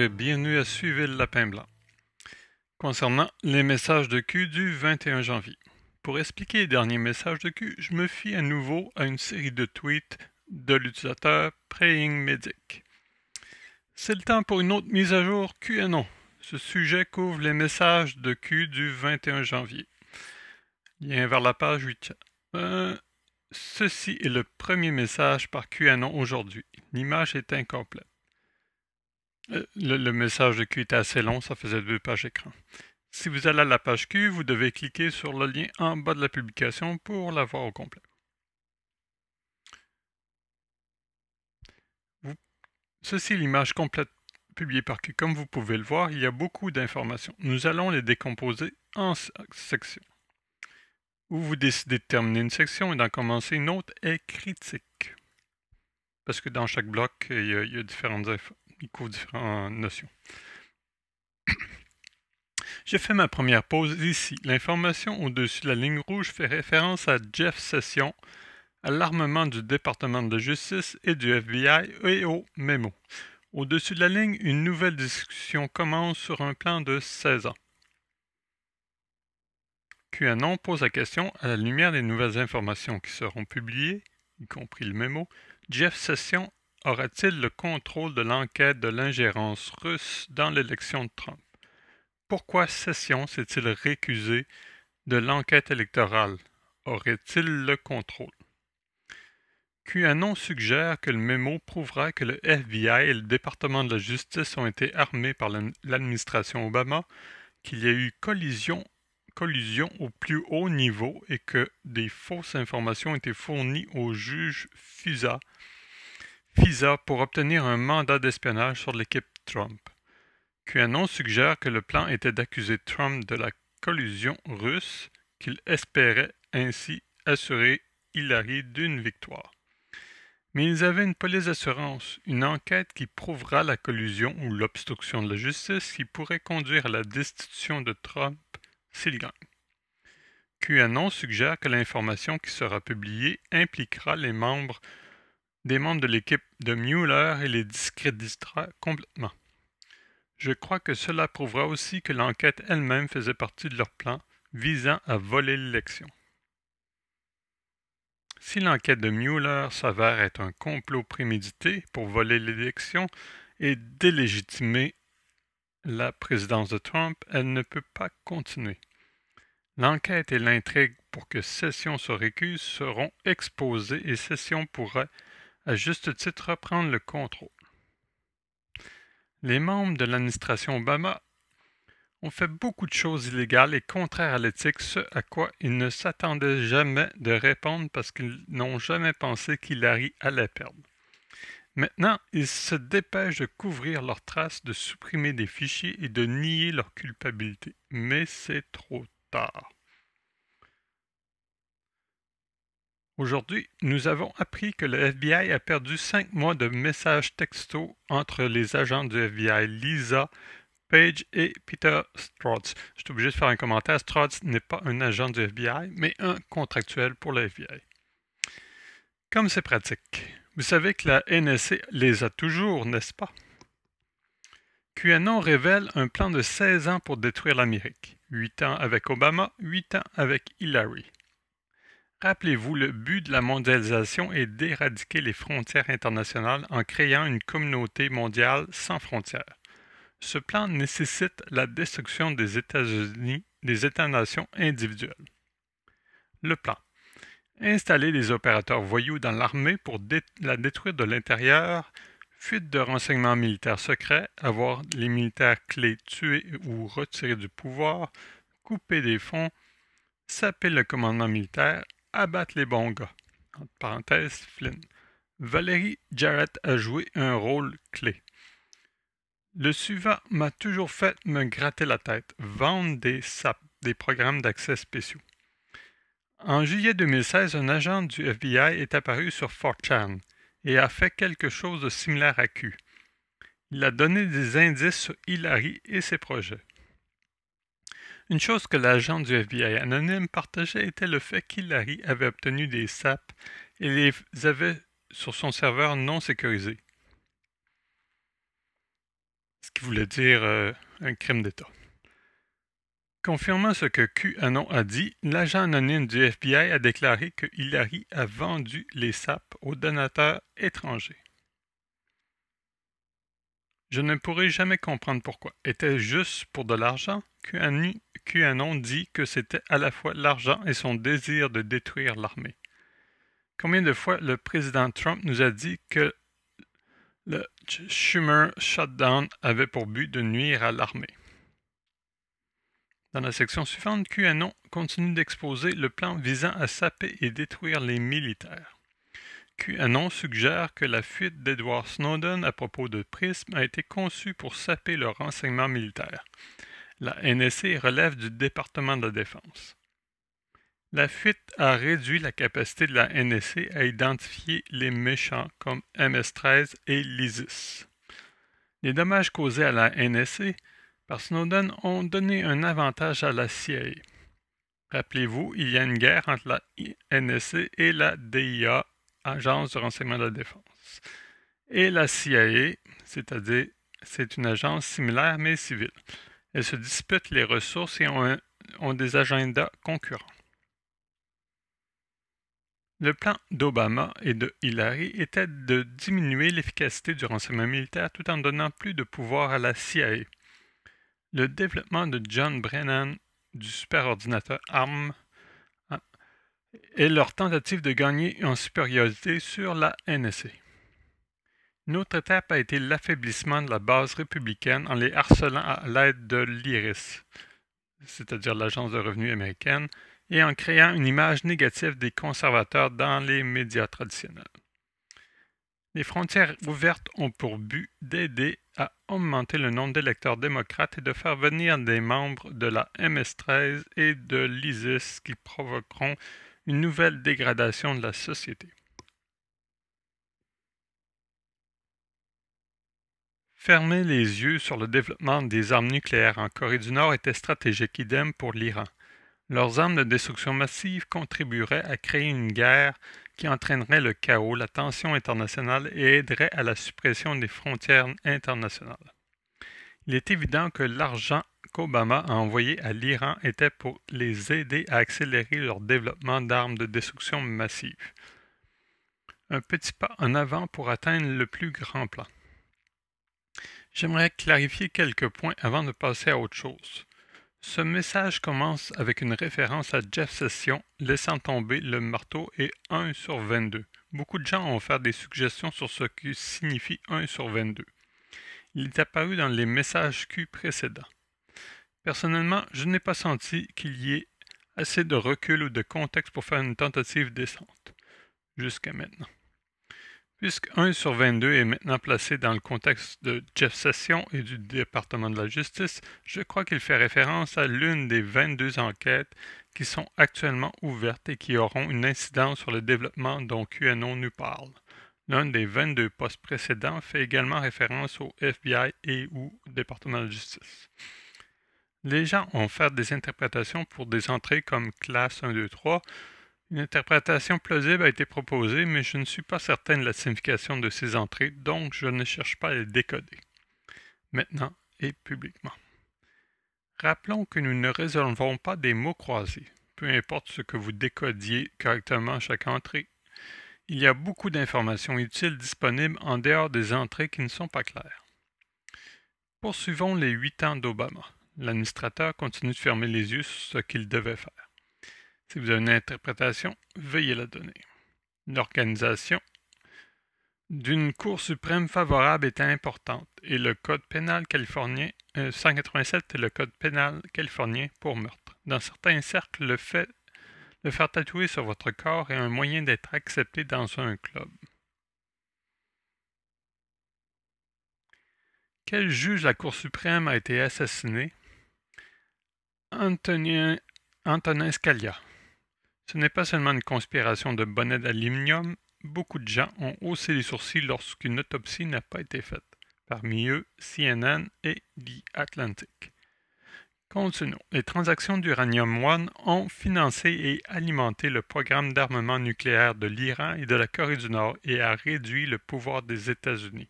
et bienvenue à Suivre le Lapin Blanc. Concernant les messages de Q du 21 janvier. Pour expliquer les derniers messages de Q, je me fie à nouveau à une série de tweets de l'utilisateur Praying Medic. C'est le temps pour une autre mise à jour QAnon. Ce sujet couvre les messages de Q du 21 janvier. Lien vers la page 8. Ceci est le premier message par QAnon aujourd'hui. L'image est incomplète. Le message de Q était assez long, ça faisait 2 pages écran. Si vous allez à la page Q, vous devez cliquer sur le lien en bas de la publication pour la voir au complet. Ceci est l'image complète publiée par Q. Comme vous pouvez le voir, il y a beaucoup d'informations. Nous allons les décomposer en sections. Où vous décidez de terminer une section et d'en commencer une autre est critique. Parce que dans chaque bloc, il y a différentes notions. J'ai fait ma première pause ici. L'information au-dessus de la ligne rouge fait référence à Jeff Sessions, à l'armement du département de justice et du FBI et au mémo. Au-dessus de la ligne, une nouvelle discussion commence sur un plan de 16 ans. QAnon pose la question, à la lumière des nouvelles informations qui seront publiées, y compris le mémo, Jeff Sessions aura-t-il le contrôle de l'enquête de l'ingérence russe dans l'élection de Trump? Pourquoi Sessions s'est-il récusé de l'enquête électorale? Aurait-il le contrôle? QAnon suggère que le mémo prouvera que le FBI et le département de la justice ont été armés par l'administration Obama, qu'il y a eu collusion au plus haut niveau et que des fausses informations ont été fournies au juge FISA pour obtenir un mandat d'espionnage sur l'équipe Trump. QAnon suggère que le plan était d'accuser Trump de la collusion russe, qu'il espérait ainsi assurer Hillary d'une victoire. Mais ils avaient une police d'assurance, une enquête qui prouvera la collusion ou l'obstruction de la justice qui pourrait conduire à la destitution de Trump s'il gagne. QAnon suggère que l'information qui sera publiée impliquera des membres de l'équipe de Mueller et les discréditera complètement. Je crois que cela prouvera aussi que l'enquête elle-même faisait partie de leur plan visant à voler l'élection. Si l'enquête de Mueller s'avère être un complot prémédité pour voler l'élection et délégitimer la présidence de Trump, elle ne peut pas continuer. L'enquête et l'intrigue pour que Sessions se récuse seront exposées et Sessions pourrait, à juste titre, reprendre le contrôle. Les membres de l'administration Obama ont fait beaucoup de choses illégales et contraires à l'éthique, ce à quoi ils ne s'attendaient jamais de répondre parce qu'ils n'ont jamais pensé qu'Hillary allait perdre. Maintenant, ils se dépêchent de couvrir leurs traces, de supprimer des fichiers et de nier leur culpabilité. Mais c'est trop tard. Aujourd'hui, nous avons appris que le FBI a perdu 5 mois de messages textos entre les agents du FBI Lisa Page et Peter Strotz. Je suis obligé de faire un commentaire. Strotz n'est pas un agent du FBI, mais un contractuel pour le FBI. Comme c'est pratique. Vous savez que la NSA les a toujours, n'est-ce pas? QAnon révèle un plan de 16 ans pour détruire l'Amérique. 8 ans avec Obama, 8 ans avec Hillary. Rappelez-vous, le but de la mondialisation est d'éradiquer les frontières internationales en créant une communauté mondiale sans frontières. Ce plan nécessite la destruction des États-Unis, des États-nations individuels. Le plan. Installer des opérateurs voyous dans l'armée pour la détruire de l'intérieur, fuite de renseignements militaires secrets, avoir les militaires clés tués ou retirés du pouvoir, couper des fonds, saper le commandement militaire, abattre les bons gars. Entre parenthèses, Flynn. Valérie Jarrett a joué un rôle clé. Le suivant m'a toujours fait me gratter la tête. Vendre des SAP, des programmes d'accès spéciaux. En juillet 2016, un agent du FBI est apparu sur 4chan et a fait quelque chose de similaire à Q. Il a donné des indices sur Hillary et ses projets. Une chose que l'agent du FBI anonyme partageait était le fait qu'Hillary avait obtenu des SAP et les avait sur son serveur non sécurisé. Ce qui voulait dire un crime d'État. Confirmant ce que QAnon a dit, l'agent anonyme du FBI a déclaré que Hillary a vendu les sapes aux donateurs étrangers. Je ne pourrai jamais comprendre pourquoi. Était-ce juste pour de l'argent? QAnon dit que c'était à la fois l'argent et son désir de détruire l'armée. Combien de fois le président Trump nous a dit que le Schumer Shutdown avait pour but de nuire à l'armée? Dans la section suivante, QAnon continue d'exposer le plan visant à saper et détruire les militaires. QAnon suggère que la fuite d'Edward Snowden à propos de Prism a été conçue pour saper le renseignement militaire. La NSA relève du département de la Défense. La fuite a réduit la capacité de la NSA à identifier les méchants comme MS-13 et l'ISIS. Les dommages causés à la NSA par Snowden ont donné un avantage à la CIA. Rappelez-vous, il y a une guerre entre la NSA et la DIA, Agence de renseignement de la défense. Et la CIA, c'est-à-dire, c'est une agence similaire mais civile. Elles se disputent les ressources et ont des agendas concurrents. Le plan d'Obama et de Hillary était de diminuer l'efficacité du renseignement militaire tout en donnant plus de pouvoir à la CIA. Le développement de John Brennan du superordinateur ARM et leur tentative de gagner en supériorité sur la NSA. Une autre étape a été l'affaiblissement de la base républicaine en les harcelant à l'aide de l'IRIS, c'est-à-dire l'Agence de revenus américaine, et en créant une image négative des conservateurs dans les médias traditionnels. Les frontières ouvertes ont pour but d'aider à augmenter le nombre d'électeurs démocrates et de faire venir des membres de la MS-13 et de l'ISIS qui provoqueront une nouvelle dégradation de la société. Fermer les yeux sur le développement des armes nucléaires en Corée du Nord était stratégique, idem pour l'Iran. Leurs armes de destruction massive contribueraient à créer une guerre qui entraînerait le chaos, la tension internationale et aiderait à la suppression des frontières internationales. Il est évident que l'argent qu'Obama a envoyé à l'Iran était pour les aider à accélérer leur développement d'armes de destruction massive. Un petit pas en avant pour atteindre le plus grand plan. J'aimerais clarifier quelques points avant de passer à autre chose. Ce message commence avec une référence à Jeff Sessions, laissant tomber le marteau et 1 sur 22. Beaucoup de gens ont fait des suggestions sur ce que signifie 1 sur 22. Il est apparu dans les messages Q précédents. Personnellement, je n'ai pas senti qu'il y ait assez de recul ou de contexte pour faire une tentative décente, jusqu'à maintenant. Puisque 1 sur 22 est maintenant placé dans le contexte de Jeff Sessions et du département de la justice, je crois qu'il fait référence à l'une des 22 enquêtes qui sont actuellement ouvertes et qui auront une incidence sur le développement dont QAnon nous parle. L'un des 22 postes précédents fait également référence au FBI et ou département de la justice. Les gens ont fait des interprétations pour des entrées comme classe 1, 2, 3. Une interprétation plausible a été proposée, mais je ne suis pas certain de la signification de ces entrées, donc je ne cherche pas à les décoder. Maintenant et publiquement. Rappelons que nous ne résolvons pas des mots croisés, peu importe ce que vous décodiez correctement à chaque entrée. Il y a beaucoup d'informations utiles disponibles en dehors des entrées qui ne sont pas claires. Poursuivons les 8 ans d'Obama. L'administrateur continue de fermer les yeux sur ce qu'il devait faire. Si vous avez une interprétation, veuillez la donner. L'organisation d'une Cour suprême favorable était importante et le Code pénal californien 187 est le Code pénal californien pour meurtre. Dans certains cercles, le fait de faire tatouer sur votre corps est un moyen d'être accepté dans un club. Quel juge de la Cour suprême a été assassiné? Antonin Scalia. Ce n'est pas seulement une conspiration de bonnets d'aluminium, beaucoup de gens ont haussé les sourcils lorsqu'une autopsie n'a pas été faite, parmi eux CNN et The Atlantic. Continuons. Les transactions d'Uranium One ont financé et alimenté le programme d'armement nucléaire de l'Iran et de la Corée du Nord et a réduit le pouvoir des États-Unis.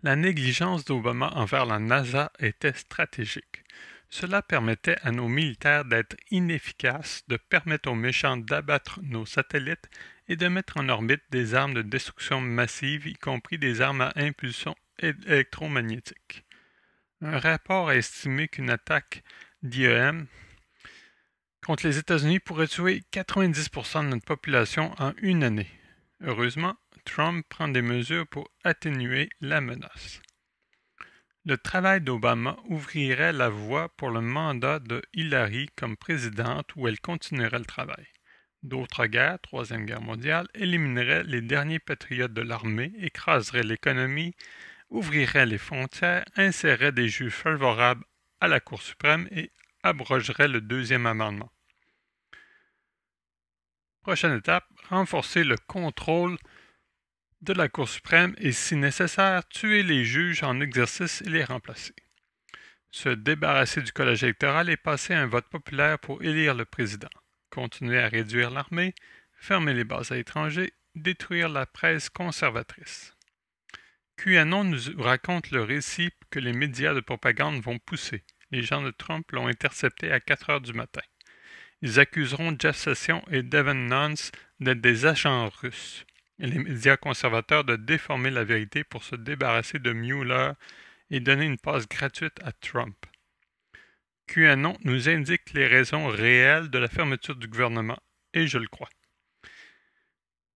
La négligence d'Obama envers la NASA était stratégique. Cela permettait à nos militaires d'être inefficaces, de permettre aux méchants d'abattre nos satellites et de mettre en orbite des armes de destruction massive, y compris des armes à impulsion électromagnétique. Un rapport a estimé qu'une attaque d'IEM contre les États-Unis pourrait tuer 90% de notre population en une année. Heureusement, Trump prend des mesures pour atténuer la menace. Le travail d'Obama ouvrirait la voie pour le mandat de Hillary comme présidente où elle continuerait le travail. D'autres guerres, Troisième Guerre mondiale, élimineraient les derniers patriotes de l'armée, écraseraient l'économie, ouvriraient les frontières, inséreraient des juges favorables à la Cour suprême et abrogerait le deuxième amendement. Prochaine étape, renforcer le contrôle de la Cour suprême et, si nécessaire, tuer les juges en exercice et les remplacer. Se débarrasser du collège électoral et passer à un vote populaire pour élire le président. Continuer à réduire l'armée, fermer les bases à l'étranger, détruire la presse conservatrice. QAnon nous raconte le récit que les médias de propagande vont pousser. Les gens de Trump l'ont intercepté à 4 heures du matin. Ils accuseront Jeff Sessions et Devin Nunes d'être des agents russes et les médias conservateurs de déformer la vérité pour se débarrasser de Mueller et donner une passe gratuite à Trump. QAnon nous indique les raisons réelles de la fermeture du gouvernement, et je le crois.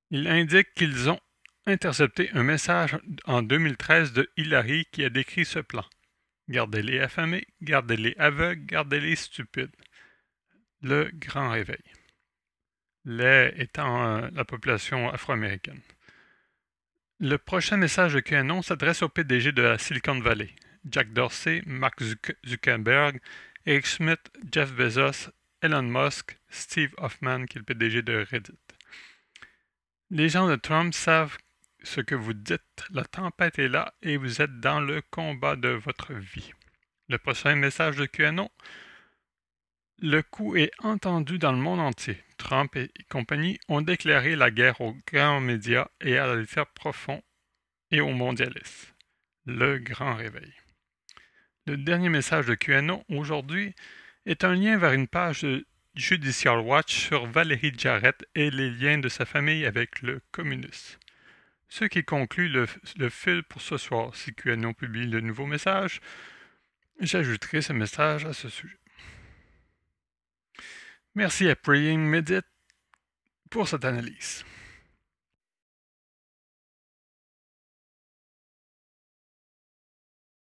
Il indique qu'ils ont intercepté un message en 2013 de Hillary qui a décrit ce plan. Gardez-les affamés, gardez-les aveugles, gardez-les stupides. Le grand réveil. Les étant la population afro-américaine. Le prochain message de QAnon s'adresse au PDG de la Silicon Valley, Jack Dorsey, Mark Zuckerberg, Eric Schmidt, Jeff Bezos, Elon Musk, Steve Hoffman, qui est le PDG de Reddit. Les gens de Trump savent ce que vous dites, la tempête est là et vous êtes dans le combat de votre vie. Le prochain message de QAnon. Le coup est entendu dans le monde entier. Trump et compagnie ont déclaré la guerre aux grands médias et à l'État profond et aux mondialistes. Le grand réveil. Le dernier message de QAnon aujourd'hui est un lien vers une page de Judicial Watch sur Valérie Jarrett et les liens de sa famille avec le communisme. Ce qui conclut le fil pour ce soir. Si QAnon publie de nouveaux messages, j'ajouterai ce message à ce sujet. Merci à Praying Medit pour cette analyse.